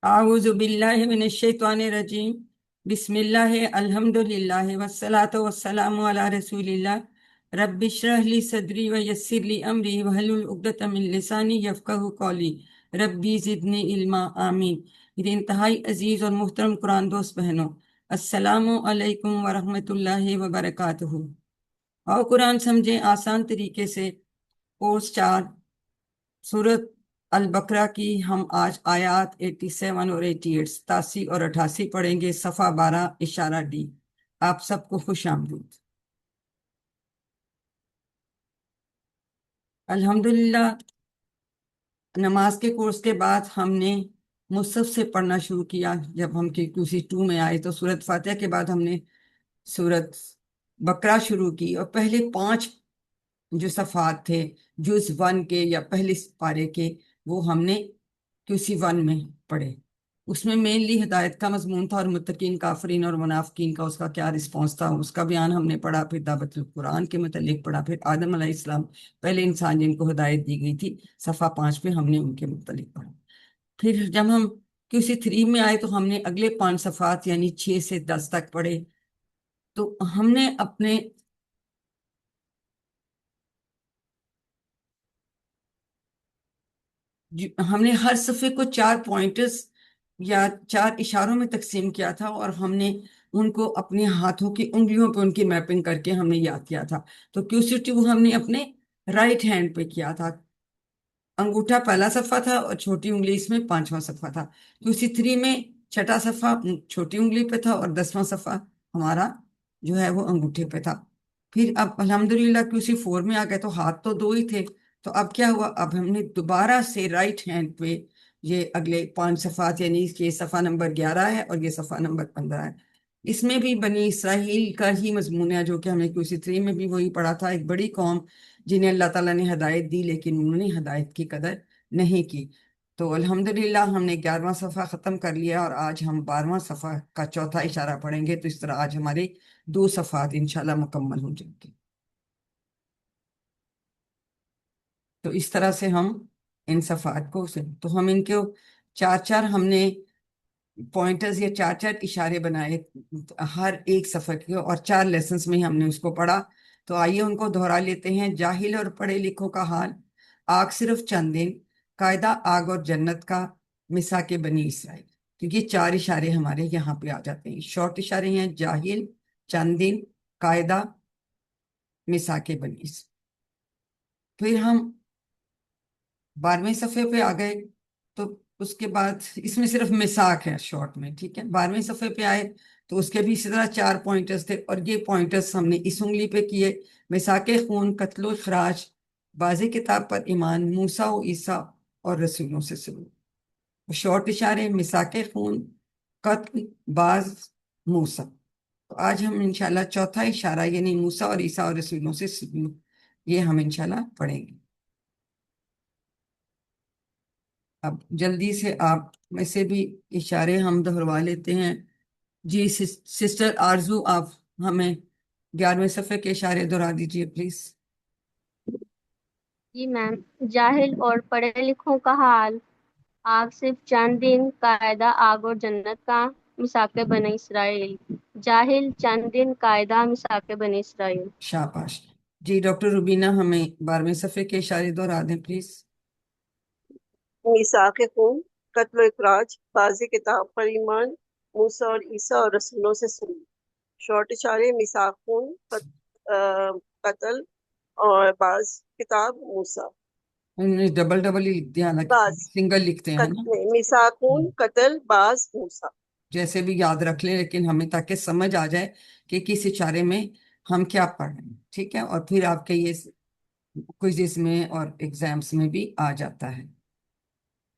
आऊज़ु बिल्लाहि मिनश्शैतानिर्रजीम। बिस्मिल्लाह अल्हम्दुलिल्लाह वस्सलातु वस्सलामु अला रसूलिल्लाह। रब्बिश्रह ली सदरी व यस्सिर ली अमरी वहलुल उक़्दतम मिन लिसानी यफ़क़हू क़ौली। रब्बी ज़िदनी इल्मा। आमीन। मेरे इंतहाई अजीज़ और मुहतरम कुरान दोस्त बहनों, अस्सलामु अलैकुम व रहमतुल्लाहि व बरकातुहू। और कुरान समझें आसान तरीके से। कोर्स 4, सूरत अल बकरा की हम आज आयात 87 और 88, 87 और 88 पढ़ेंगे। सफ़ा 12 इशारा डी। आप सबको खुश आमदीद। अल्हम्दुलिल्लाह, नमाज के कोर्स के बाद हमने मुसहफ से पढ़ना शुरू किया। जब हम QC 2 में आए तो सूरत फातिहा के बाद हमने सूरत बकरा शुरू की, और पहले 5 जो सफ़ात थे जुज़ 1 के या पहले पारे के, वो हमने QC 1 में पढ़े। उसमें मेनली हिदायत का मजमून था और मुत्तकीन, काफरीन और मुनाफिकीन का उसका क्या रिस्पॉन्स था उसका बयान हमने पढ़ा। फिर दावतुल कुरान के मुतल्लिक पढ़ा। फिर आदम अलैहिस्सलाम, पहले इंसान जिनको हिदायत दी गई थी, सफ़ा 5 पे हमने उनके मुतल्लिक पढ़ा। फिर जब हम QC 3 में आए तो हमने अगले 5 सफ़ात यानी 6 से 10 तक पढ़े। तो हमने हर सफ़े को 4 पॉइंटर्स या 4 इशारों में तकसीम किया था, और हमने उनको अपने हाथों की उंगलियों पे उनकी मैपिंग करके हमने याद किया था। तो QC 2 हमने अपने राइट हैंड पे किया था। अंगूठा पहला सफ़ा था और छोटी उंगली इसमें 5वां सफ़ा था। QC 3 में छठा सफ़ा छोटी उंगली पे था और 10वां सफ़ा हमारा जो है वो अंगूठे पे था। फिर अब अल्हम्दुलिल्लाह QC 4 में आ गए तो हाथ तो 2 ही थे। तो अब क्या हुआ, अब हमने दोबारा से राइट हैंड पे ये अगले 5 सफ़ात, यानी ये सफ़ा नंबर 11 है और ये सफ़ा नंबर 15 है। इसमें भी बनी इसराइल का ही मजमून है, जो कि हमने QC 3 में भी वही पढ़ा था। एक बड़ी कौम जिन्हें अल्लाह ताला ने हदायत दी, लेकिन उन्होंने हदायत की कदर नहीं की। तो अल्हम्दुलिल्लाह हमने 11वां सफ़ा ख़त्म कर लिया और आज हम 12वां सफ़ा का चौथा इशारा पढ़ेंगे। तो इस तरह आज हमारे 2 सफ़ात इंशाल्लाह मुकम्मल हो जाएंगे। तो इस तरह से हम इन सफ़ात को तो हम इनको 4-4 हमने पॉइंटर्स या 4-4 इशारे बनाए हर एक सफ़र के, और 4 लेसन्स में ही हमने उसको पढ़ा। तो आइए उनको दोहरा लेते हैं। जाहिल और पढ़े लिखों का हाल, आग सिर्फ चंद दिन, कायदा आग और जन्नत का, मिसा के बनी इसराइल। क्योंकि 4 इशारे हमारे यहाँ पे आ जाते हैं। शॉर्ट इशारे हैं जाहिल, चंद दिन, कायदा, मिसा के बनी इसराइल। फिर हम 12वें सफ़े पे आ गए। तो उसके बाद इसमें सिर्फ मिसाक है शॉर्ट में, ठीक है। 12वें सफ़े पे आए तो उसके भी इसी तरह 4 पॉइंटर्स थे, और ये पॉइंटर्स हमने इस उंगली पे किए। मिसाके खून, कत्लो इखराज, बाजी किताब पर ईमान, मूसा व ईसा और रसूलों से सलूक। शॉर्ट इशारे मिसाके खून, कत्ल, बाज, मूसा। तो आज हम इंशाल्लाह चौथा इशारा यानी मूसा और ईसा और रसूलों से सलूक, ये हम इंशाल्लाह पढ़ेंगे। अब जल्दी से आप में से भी इशारे हम दोहरवा लेते हैं। जी सिस्टर आरजू, आप हमें 11वें सफ़े के इशारे दोहरा दीजिए प्लीज। Ji ma'am. जाहिल और पढ़े लिखों का हाल, आग सिर्फ चंद दिन, कायदा आग और जन्नत का, मिसाके बने इसराइल। जाहिल चंद दिन, कायदा मिसाके बने इसराइल। शाबाश। जी डॉक्टर रुबीना, हमें 12वें सफ़े के इशारे दोहरा दें प्लीज। मीसाक खून, कत्ल इखराज, बाजी किताब पर ईमान, मूसा और ईसा और रसूलों से सलूक। शॉर्ट इशारे मीसाक खून, कत्ल और बाज किताब मूसा। हमने डबल डबल ही लिख दिया, हालांकि बाज सिंगल लिखते हैं ना। मीसाक खून, कत्ल, बाज, मूसा। जैसे भी याद रख लें, लेकिन हमें ताकि समझ आ जाए कि किस इशारे में हम क्या पढ़ रहे हैं, ठीक है। और फिर आपके ये क्विज़ेस में और एग्जाम्स में भी आ जाता है।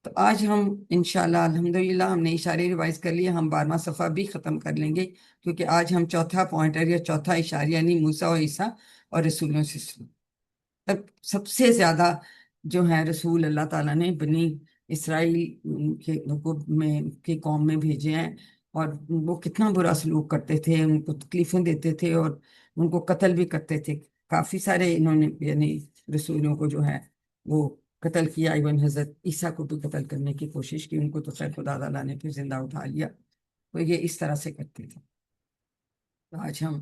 तो आज हम इंशाल्लाह अल्हम्दुलिल्लाह हमने इशारे रिवाइज कर लिए। हम 12वां सफ़ा भी ख़त्म कर लेंगे, क्योंकि आज हम चौथा पॉइंटर या चौथा इशारा यानी मूसा और ईसा और रसूलों से शुरू। तब सबसे ज़्यादा जो है रसूल अल्लाह ताला ने बनी इसराइल के लोगों में के कौम में भेजे हैं। और वो कितना बुरा सलूक करते थे, उनको तकलीफें देते थे और उनको कत्ल भी करते थे। काफ़ी सारे इन्होंने यानी रसूलों को जो है वो قتل کیا، ایون حضرت عیسیٰ کو بھی قتل کرنے کی کوشش کی، ان کو تو خیر خدا تعالیٰ نے پھر زندہ اٹھا لیا، تو یہ اس طرح سے کرتے تھے۔ تو آج ہم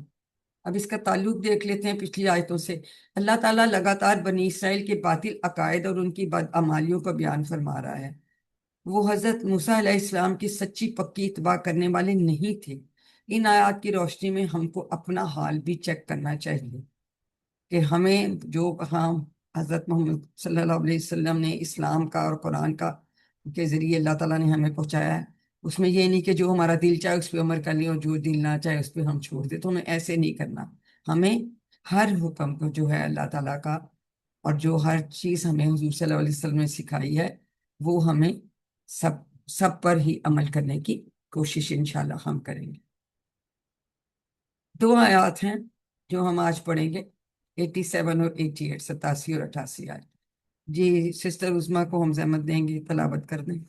اب اس کا تعلق دیکھ لیتے ہیں پچھلی آیتوں سے۔ اللہ تعالیٰ لگاتار بنی اسرائیل کے باطل عقائد اور ان کی بدعمالیوں کا بیان فرما رہا ہے۔ وہ حضرت موسیٰ علیہ السلام کی سچی پکی اتباع کرنے والے نہیں تھے۔ ان آیات کی روشنی میں ہم کو اپنا حال بھی چیک کرنا چاہیے کہ ہمیں جو کام حضرت محمد صلی اللہ علیہ وسلم نے اسلام کا اور قرآن کا کے ذریعے اللہ تعالیٰ نے ہمیں پہنچایا ہے، اس میں یہ نہیں کہ جو ہمارا دل چاہے اس پہ عمل کر لیں اور جو دل نہ چاہے اس پہ ہم چھوڑ دیں، تو ہمیں ایسے نہیں کرنا۔ ہمیں ہر حکم کو جو ہے اللہ تعالیٰ کا اور جو ہر چیز ہمیں حضور صلی اللہ علیہ وسلم نے سکھائی ہے وہ ہمیں سب پر ہی عمل کرنے کی کوشش انشاءاللہ ہم کریں گے۔ دو آیات ہیں جو ہم آج پڑھیں گے، 87 اور 88، 87 اور 88 آیت۔ جی سسٹر عظمیٰ کو ہم زحمت دیں گے، تلاوت کر دیں۔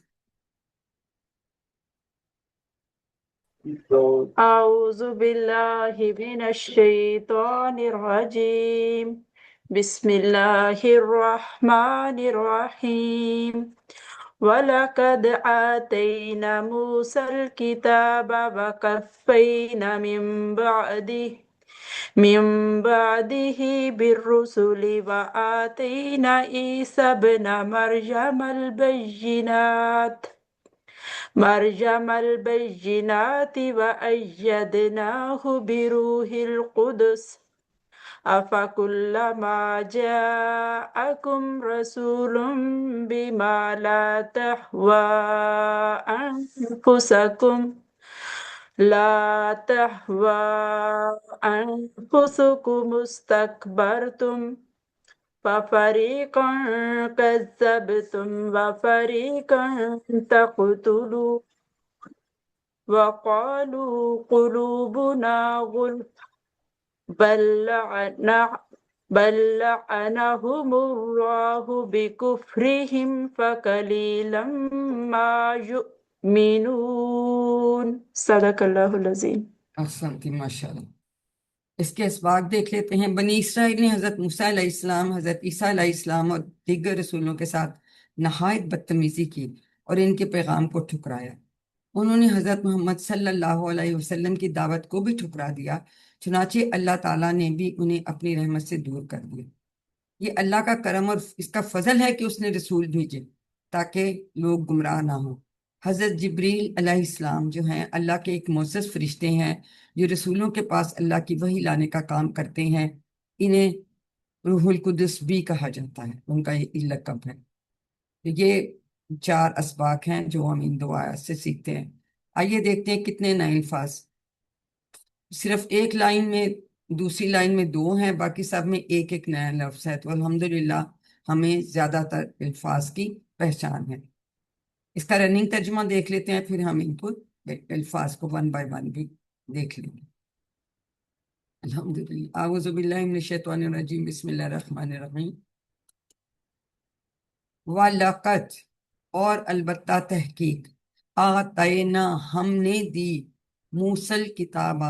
أعوذ بالله من الشيطان الرجيم بسم الله الرحمن الرحيم ولقد آتينا موسى الكتاب وكفينا من بعده بالرسل وآتينا عيسى ابن مريم البينات وأيدناه بروح القدس أفكلما جاءكم رسول بما لا تهوى أنفسكم استكبرتم ففريقا كذبتم وفريقا تقتلون وقالوا قلوبنا غلف بل لعنهم الله بكفرهم فقليلا ما يؤمنون صدق اللہ العظیم۔ احسنتی، ماشاءاللہ۔ اس کے اسباق دیکھ لیتے ہیں۔ بنی اسرائیل نے حضرت موسیٰ علیہ السلام، حضرت عیسیٰ علیہ السلام اور دیگر رسولوں کے ساتھ نہایت بدتمیزی کی اور ان کے پیغام کو ٹھکرایا۔ انہوں نے حضرت محمد صلی اللہ علیہ وسلم کی دعوت کو بھی ٹھکرا دیا، چنانچہ اللہ تعالیٰ نے بھی انہیں اپنی رحمت سے دور کر دیا۔ یہ اللہ کا کرم اور اس کا فضل ہے کہ اس نے رسول بھیجے تاکہ لوگ گمراہ نہ ہوں۔ حضرت جبریل علیہ السلام جو ہیں اللہ کے ایک معزز فرشتے ہیں جو رسولوں کے پاس اللہ کی وحی لانے کا کام کرتے ہیں، انہیں روح القدس بھی کہا جاتا ہے، ان کا یہ لقب ہے۔ یہ 4 اسباق ہیں جو ہم ان 2 آیات سے سیکھتے ہیں۔ آئیے دیکھتے ہیں کتنے نئے الفاظ، صرف ایک لائن میں، دوسری لائن میں 2 ہیں، باقی سب میں ایک ایک نیا لفظ ہے، تو الحمدللہ ہمیں زیادہ تر الفاظ کی پہچان ہے۔ اس کا رننگ ترجمہ دیکھ لیتے ہیں، پھر ہم ان کو الفاظ کو 1 بائی 1 بھی دیکھ لیں گے۔ الحمدللہ۔ اعوذ باللہ من الشیطان الرجیم، بسم اللہ الرحمن الرحیم۔ وَلَقَدْ، اور البتہ تحقیق، آتینا، ہم نے دی، موسیٰ الکتاب،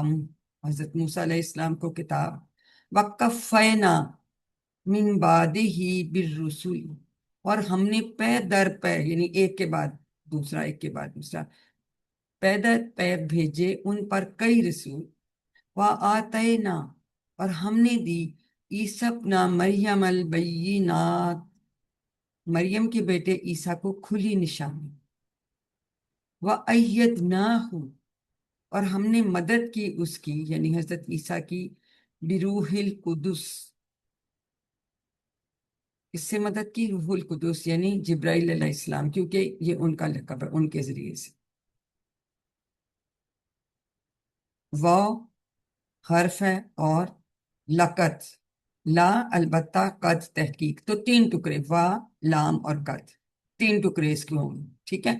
حضرت موسیٰ علیہ السلام کو کتاب، وَقَفَّینا من بعدہ بالرسول، اور ہم نے پے در پے، یعنی ایک کے بعد دوسرا، ایک کے بعد دوسرا، پے در پے بھیجے ان پر کئی رسول، وَآتَینا، اور ہم نے دی، عیسیٰ ابن مریم البینات، مریم کے بیٹے عیسیٰ کو کھلی نشانی، وَأَيَّدْنَاهُ، اور ہم نے مدد کی اس کی، یعنی حضرت عیسیٰ کی، بروح القدس، اس سے مدد کی روح القدس یعنی جبرائیل علیہ السلام، کیونکہ یہ ان کا لقب ہے، ان کے ذریعے سے۔ واو حرف ہے اور لقد، لا البتہ، قد تحقیق، تو 3 ٹکڑے، وا لام اور قد، 3 ٹکڑے اس کے ہوں گے، ٹھیک ہے۔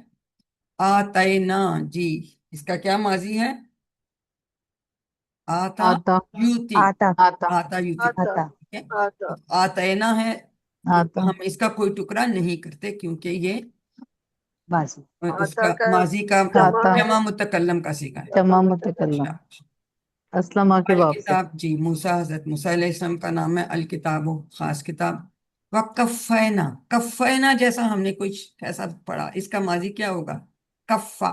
آتینا، جی اس کا کیا ماضی ہے؟ آتا آتا یوتی، آتا آتا یوتی، آتا آتا ٹھیک ہے۔ آتا آتینا ہے، آتا ہم اس کا کوئی ٹکڑا نہیں کرتے کیونکہ یہ بازو اس آتا کا کا ماضی کا جمع آتا ہے، جمع متکلم کا سیکھا ہے۔ جمع متکلم، اسلم کے باب سے۔ الکتاب، جی موسیٰ، حضرت موسیٰ علیہ السلام کا نام ہے، الکتاب خاص کتاب، वकफ़ैना, कफ़ैना जैसा हमने कुछ ऐसा पढ़ा, इसका माजी क्या होगा? कफ़ा,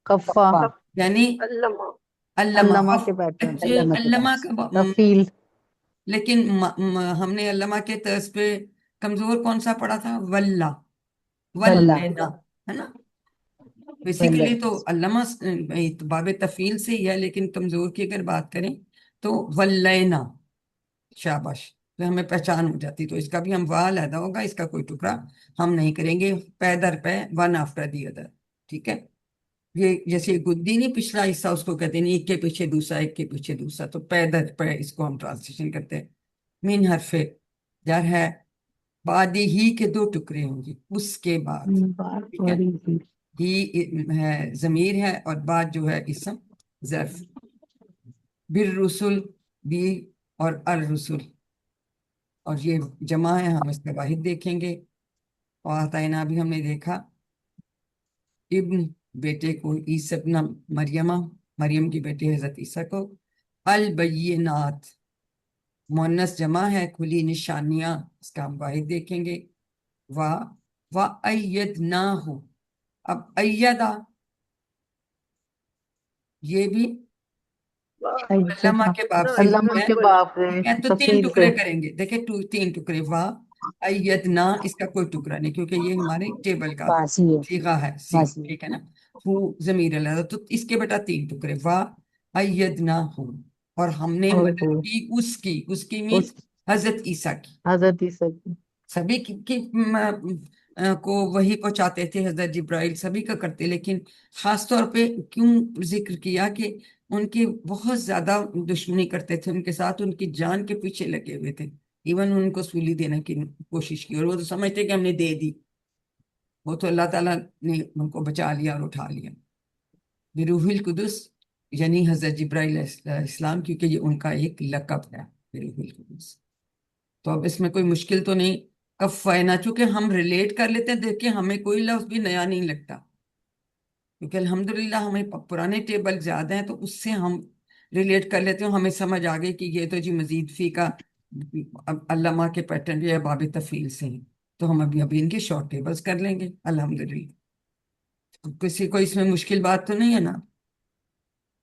कफ़ा, कफ़ा, यानी अल्लमा, अल्लमा। अल्लमा और के पैटर्न। अल्लमा के अल्लमा पास, का तफील। लेकिन हमने अल्लमा के तर्ज पे कमजोर कौन सा पढ़ा था? वल्ला, वल्ला, वल्लैना, है ना? वल्ला, बेसिकली तो अल्लमा तो बाब तफील से ही है, लेकिन कमजोर की अगर बात करें तो वल्लैना, शाबाश, तो हमें पहचान हो जाती। तो इसका भी हम वाह अलहदा होगा, इसका कोई टुकड़ा हम नहीं करेंगे, पै दर पै, वन आफ्टर दी अदर, ठीक है? ये जैसे गुद्दी नहीं, पिछला हिस्सा उसको कहते नहीं, एक के पीछे दूसरा, एक के पीछे दूसरा, तो पै दर पै इसको हम ट्रांसलेशन करते हैं। मीन हरफे जर है, बादी ही के दो टुकड़े होंगे, उसके बाद, बार ठीक है? और ही, ही है जमीर है, और बाद जो है इसम ज़र्फ। बिर रसुल, बी और अर रसुल, और ये जमा है, हम इसका वाहिद देखेंगे। और आताइना भी हमने देखा, इब्न बेटे को, ईसा इब्न मरियमा, मरियम की बेटी हजरत ईसा को। अल बय्यिनात मुअन्नस जमा है, खुली निशानियां, इसका हम वाहिद देखेंगे। वा वा अय्यदनाहु, अब अय्यदा, ये भी अल्लामा के बाप से ही अल्लामा है, के बाप है, ठीक है? तो तीन तफील से। टुकड़े करेंगे, देखिए तीन टुकड़े, वाह अय्यदना, इसका कोई टुकड़ा नहीं क्योंकि ये हमारे टेबल का बासी है, सीगा है, सी, बासी है। ठीक है ना? हु जमीर अल्लाह, तो इसके बेटा तीन टुकड़े, वाह अय्यदना हूँ, और हमने और मदद वो की उसकी, उसकी मीन उस हजरत ईसा की। हजरत ईसा की। सभी को वही पहुंचाते थे हजरत जिब्राइल, सभी का करते, लेकिन खास तौर पे क्यों जिक्र किया कि उनकी बहुत ज्यादा दुश्मनी करते थे उनके साथ, उनकी जान के पीछे लगे हुए थे, इवन उनको सूली देने की कोशिश की, और वो तो समझते कि हमने दे दी, वो तो अल्लाह ताला ने उनको बचा लिया और उठा लिया। बिरूहिल कुदस, यानी हजरत जिब्राइल इस्लाम, क्योंकि ये उनका एक लकब है, बिरूहिल कुदस। तो अब इसमें कोई मुश्किल तो नहीं। कफ़ैना, चूंकि हम रिलेट कर लेते हैं, देखिए हमें कोई लफ्ज भी नया नहीं लगता, क्योंकि अल्हम्दुलिल्लाह हमें पुराने टेबल ज्यादा हैं, तो उससे हम रिलेट कर लेते हैं, हमें समझ आ गई कि ये तो जी मजीद फी का अल्लामा के पैटर्न जो है बाब तफील से हैं, तो हम अभी अभी इनके शॉर्ट टेबल्स कर लेंगे अल्हम्दुलिल्लाह। तो किसी को इसमें मुश्किल बात तो नहीं है ना?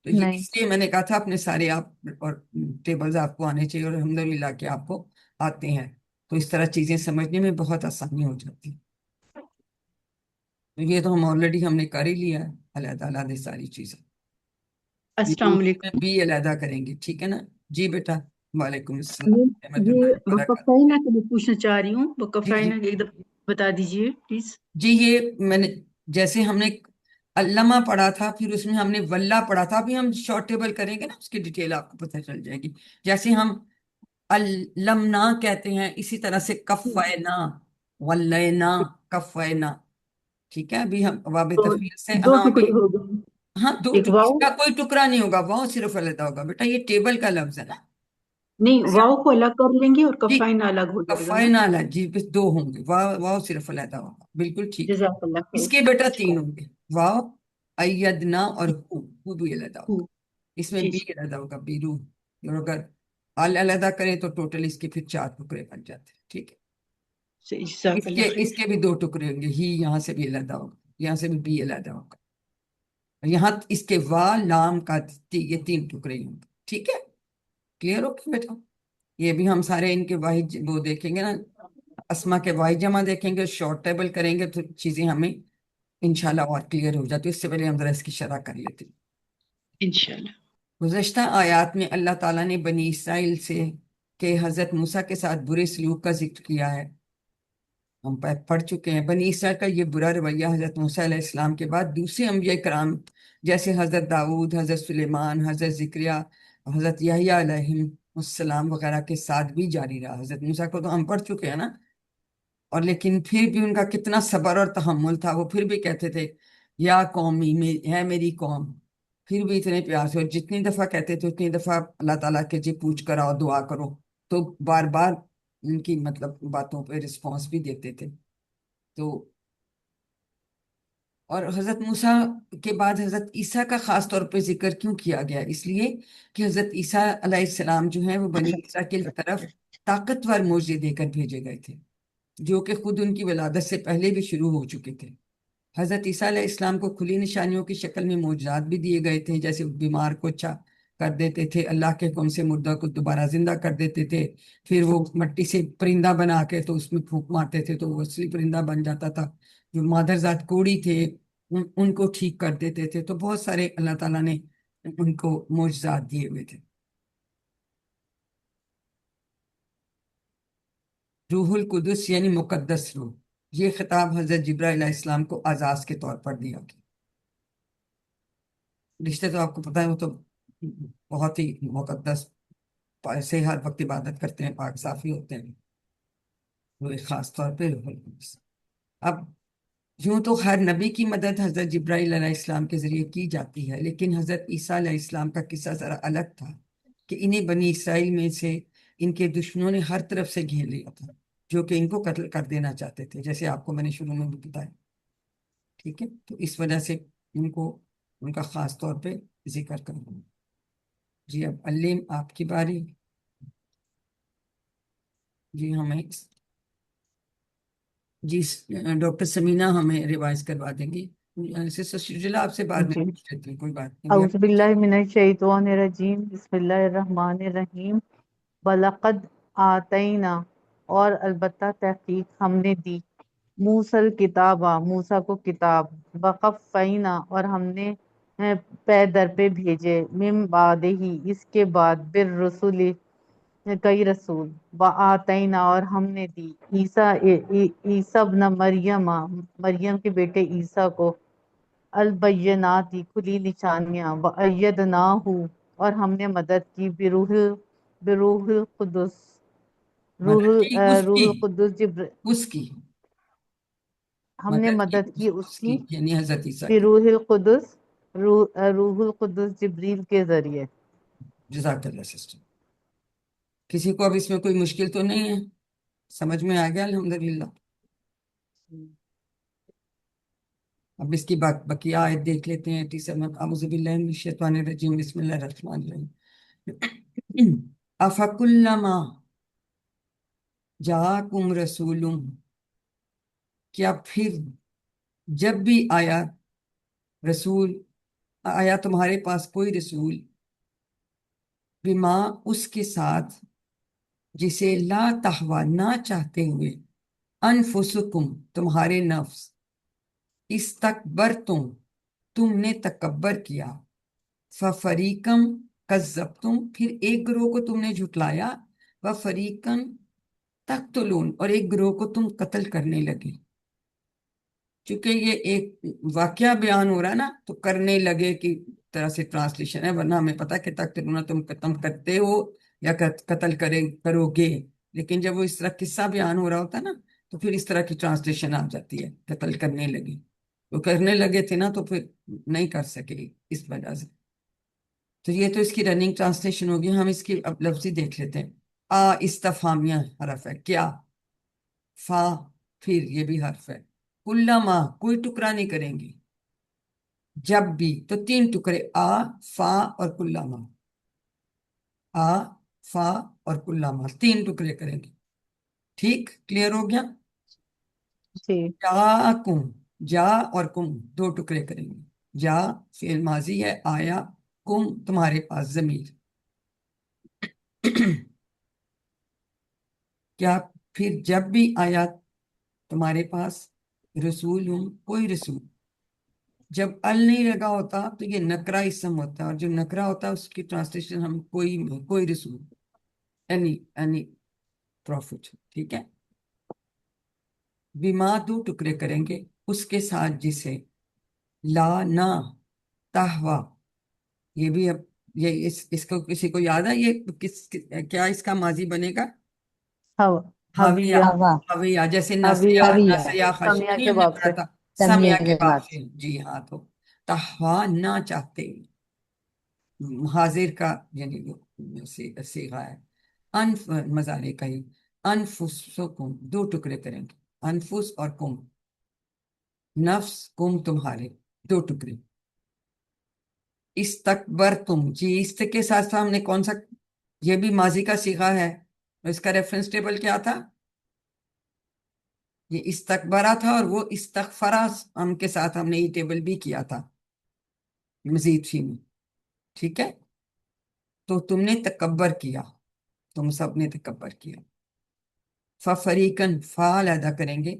तो ये नहीं। इसलिए मैंने कहा था अपने सारे आप और टेबल्स आपको आने चाहिए, और अल्हम्दुलिल्लाह के आपको आते हैं, तो इस तरह चीजें समझने में बहुत आसानी हो जाती है। तो ये तो हम ऑलरेडी हमने कर ही लिया है, अलहदा अलहदा सारी चीजें, अस्सलाम वालेकुम। भी अलहदा करेंगे, ठीक है ना? जी बेटा, वालेकुम अस्सलाम ये रहमतुल्लाहि ये व बरकातहू। वकफ़ैना के लिए पूछना चाह रही हूँ, जी जी वकफ़ैना के एक दफा बता दीजिए प्लीज। जी, ये मैंने, जैसे हमने अल्लमा पढ़ा था, फिर उसमें हमने वल्ला पढ़ा था, अभी हम शॉर्ट टेबल करेंगे ना, उसकी डिटेल आपको पता चल जाएगी। जैसे हम अल्लमना कहते हैं, इसी तरह से कफ़ैना, वल्लैना, कफ़ैना, ठीक है? अभी हम वाब तो तफील से, दो हाँ टुकड़े अभी, हो गए, हाँ दो एक वाव, इसका कोई टुकड़ा नहीं होगा, वाव सिर्फ अलग होगा बेटा, ये टेबल का लफ्ज है ना। नहीं जैसे वाव को अलग कर लेंगे और जी, कफ़ाइन अलग हो जाएगा ना। कफ़ाइना अलग, जी बस दो होंगे, वाव वाव सिर्फ अलग होगा, बिल्कुल ठीक है। जज़ाकल्लाह खैर। इसके बेटा तीन होंगे, वाव अय्यदना और हु भी अलग होगा, इसमें जी बी जी अलग होगा, बीरू। और अगर अल अलग करें तो टोटल इसके फिर चार टुकड़े बन जाते हैं, ठीक है? जी, इसके जज़ाकल्लाह खैर। इसके भी दो टुकड़े होंगे, ही यहाँ से भी अलग होगा, यहाँ से भी बी अलग होगा, और यहाँ इसके वा लाम का ये तीन टुकड़े ही होंगे, ठीक है? क्लियर हो गया बेटा? ये भी हम सारे इनके वाहिद वो देखेंगे ना, अस्मा के वाहिद जमा देखेंगे, शॉर्ट टेबल करेंगे, तो चीजें हमें इंशाल्लाह और क्लियर हो जाती है। इससे पहले हम जरा इसकी शरह कर लेते हैं। इंशाल्लाह। गुज़श्ता आयात में अल्लाह ताला ने बनी इसराइल से के हजरत मूसा के साथ बुरे सलूक का जिक्र किया है, हम पढ़ चुके हैं। बनी इसराइल का ये बुरा रवैया हजरत मूसा अलैहिस्सलाम के बाद दूसरे अंबिया कराम, जैसे हजरत दाऊद, हजरत सुलेमान, हजरत जिक्रिया, हजरत यहया अलैहिस्सलाम वगैरह के साथ भी जारी रहा। हजरत मूसा को तो हम पढ़ चुके हैं ना, और लेकिन फिर भी उनका कितना सब्र और तहम्मुल था, वो फिर भी कहते थे या कौमी में है मेरी कौम, फिर भी इतने प्यार से, और जितनी दफा कहते थे उतनी दफा अल्लाह ताला के जी पूछ कर आओ, दुआ करो, तो बार बार उनकी मतलब बातों पे रिस्पॉन्स भी देते थे। तो और हजरत मूसा के बाद हजरत ईसा का खास तौर पे जिक्र क्यों किया गया? इसलिए कि हजरत ईसा अलैहिस्सलाम जो है वो बनी इसराइल की तरफ ताकतवर मोजे देकर भेजे गए थे, جو کہ خود ان کی ولادت سے پہلے بھی شروع ہو چکے تھے۔ حضرت عیسیٰ علیہ السلام کو کھلی نشانیوں کی شکل میں معجزات بھی دیے گئے تھے، جیسے بیمار کو اچھا کر دیتے تھے، اللہ کے حکم سے مردہ کو دوبارہ زندہ کر دیتے تھے، پھر وہ مٹی سے پرندہ بنا کے تو اس میں پھونک مارتے تھے تو وہ اصلی پرندہ بن جاتا تھا۔ جو مادرزاد کوڑی تھے ان کو ٹھیک کر دیتے تھے۔ تو بہت سارے اللہ تعالیٰ نے ان کو معجزات دیے ہوئے تھے۔ روح القدس یعنی مقدس روح، یہ خطاب حضرت جبرائیل علیہ السلام کو اعزاز کے طور پر دیا گیا۔ رشتے تو آپ کو پتہ ہے، وہ تو بہت ہی مقدس، ایسے ہر وقت عبادت کرتے ہیں، پاک صافی ہوتے ہیں، وہ ایک خاص طور پہ روح القدس۔ اب یوں تو ہر نبی کی مدد حضرت جبرائیل علیہ السلام کے ذریعے کی جاتی ہے، لیکن حضرت عیسیٰ علیہ السلام کا قصہ ذرا الگ تھا کہ انہیں بنی اسرائیل میں سے ان کے دشمنوں نے ہر طرف سے گھیر لیا تھا، جو کہ ان کو قتل کر دینا چاہتے تھے، جیسے آپ کو میں نے شروع میں بھی بتایا۔ ٹھیک ہے، تو اس وجہ سے ان کو ان کا خاص طور پہ ذکر کروں۔ جی اب علیم آپ کی باری۔ جی ہمیں جی ڈاکٹر سمینہ ہمیں ریوائز کروا دیں گی۔ سسٹر شجلا آپ سے بعد میں جی، پوچھ لیتی ہوں، کوئی بات نہیں اعوذ باللہ من الشیطان الرجیم، بسم اللہ الرحمن الرحیم۔ وَلَقَدْ آتَيْنَا، اور البتہ تحقیق ہم نے دی، موسیٰ کتابہ، موسیٰ کو کتاب، وَقَفَّیْنَا، اور ہم نے پے در پہ بھیجے، من بعد ہی، اس کے بعد، بالرسل، کئی رسول، وَآتَيْنَا، اور ہم نے دی، عیسیٰ ابن مریم، مریم کے بیٹے عیسیٰ کو، البینات، کھلی نشانیاں، وَأَيَّدْنَاهُ، اور ہم نے مدد کی، بروح القدس، مدد کی اس روح کی القدس اس کی ہم نے مدد کی مدد کی اس اس کی، کی یعنی حضرت عیسیٰ کی۔ بروح القدس، روح القدس جبریل کے ذریعے۔ جزاک اللہ سسٹر۔ کسی کو اب اس میں کوئی مشکل تو نہیں ہے؟ سمجھ میں آ گیا الحمدللہ؟ اب اس کی بقیہ آیت دیکھ لیتے ہیں۔ 87 اعوذ باللہ من الشیطان الرجیم، بسم اللہ الرحمن الرحیم۔ افکلما جاءکم رسول، کیا پھر جب بھی آیا تمہارے پاس کوئی رسول، بما، اس کے ساتھ، جسے لا تہویٰ، نہ چاہتے ہوئے، انفسکم، تمہارے نفس، استکبرتم، تم نے تکبر کیا، ففریقم کذبتم، پھر ایک گروہ کو تم نے جھٹلایا، وفریقم تقتلون، اور ایک گروہ کو تم قتل کرنے لگے۔ چونکہ یہ ایک واقعہ بیان ہو رہا ہے نا، تو کرنے لگے کی طرح سے ٹرانسلیشن ہے، ورنہ ہمیں پتا کہ تقتلون تم ختم کرتے ہو یا قتل کرو گے، لیکن جب وہ اس طرح قصہ بیان ہو رہا ہوتا ہے نا تو پھر اس طرح کی ٹرانسلیشن آ جاتی ہے، قتل کرنے لگے۔ وہ کرنے لگے تھے نا تو پھر نہیں کر سکے اس وجہ سے۔ تو یہ تو اس کی رننگ ٹرانسلیشن ہوگی، ہم اس کی اب لفظی دیکھ لیتے ہیں۔ استفہامیہ حرف ہے، کیا، فا، پھر یہ بھی حرف ہے، کلما، کوئی ٹکڑا نہیں کریں گے، جب بھی، تو تین ٹکڑے، فا اور کلما، فا اور کلما، تین ٹکڑے کریں گے۔ ٹھیک، کلیئر ہو گیا؟ جی، جاءکم، جا اور کم دو ٹکڑے کریں گے۔ جا فعل ماضی ہے، آیا، کم تمہارے پاس ضمیر۔ کیا پھر جب بھی آیا تمہارے پاس رسول، کوئی رسول، جب ال نہیں لگا ہوتا تو یہ نکرہ اسم ہوتا ہے، اور جو نکرہ ہوتا ہے اس کی ٹرانسلیشن ہم کوئی رسول، اینی پروفٹ، ٹھیک ہے۔ بما، دو ٹکڑے کریں گے، اس کے ساتھ جسے، لا، نہ، تہوا، یہ بھی اب یہ اس کو کسی کو یاد ہے یہ کیا اس کا ماضی بنے گا؟ حاویہ، حویہ، حاویہ، جیسے حویہ، نسیا خشی سمیہ نہیں کے ہم نے باب پڑھا سے، تھا، سمیہ کے باب سے، جی ہاں۔ تو تہوا، نہ چاہتے، حاضر کا یعنی صیغہ ہے، انف مضارع کا ہی، انفسکم، دو ٹکڑے کریں گے، انفس اور کم، نفس، کم تمہارے، دو ٹکڑے۔ استکبرتم، جی است کے ساتھ ساتھ ہم نے کون سا، یہ بھی ماضی کا صیغہ ہے، اور اس کا ریفرنس ٹیبل کیا تھا؟ یہ استکبرا تھا اور وہ استغفرا ہم کے ساتھ ہم نے یہ ٹیبل بھی کیا تھا مزید فی میں. ٹھیک ہے، تو تم نے تکبر کیا، تم سب نے تکبر کیا. ففریقن فعل ادا کریں گے